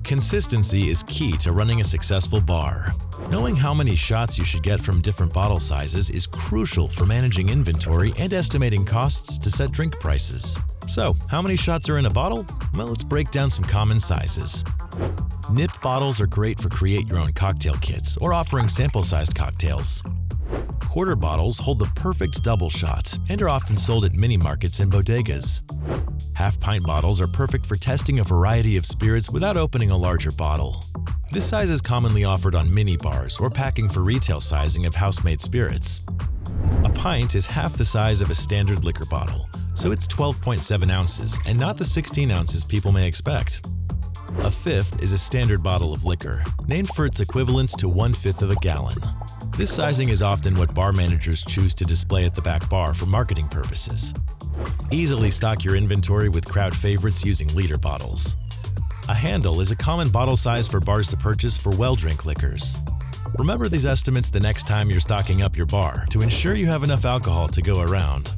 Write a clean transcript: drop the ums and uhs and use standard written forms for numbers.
Consistency is key to running a successful bar. Knowing how many shots you should get from different bottle sizes is crucial for managing inventory and estimating costs to set drink prices. So, how many shots are in a bottle? Well, let's break down some common sizes. Nip bottles are great for create-your-own cocktail kits or offering sample-sized cocktails. Quarter bottles hold the perfect double shot and are often sold at mini-markets and bodegas. Half-pint bottles are perfect for testing a variety of spirits without opening a larger bottle. This size is commonly offered on mini bars or packing for retail sizing of house-made spirits. A pint is half the size of a standard liquor bottle, so it's 12.7 ounces and not the 16 ounces people may expect. A fifth is a standard bottle of liquor, named for its equivalent to 1/5 of a gallon. This sizing is often what bar managers choose to display at the back bar for marketing purposes. Easily stock your inventory with crowd favorites using liter bottles. A handle is a common bottle size for bars to purchase for well-drink liquors. Remember these estimates the next time you're stocking up your bar to ensure you have enough alcohol to go around.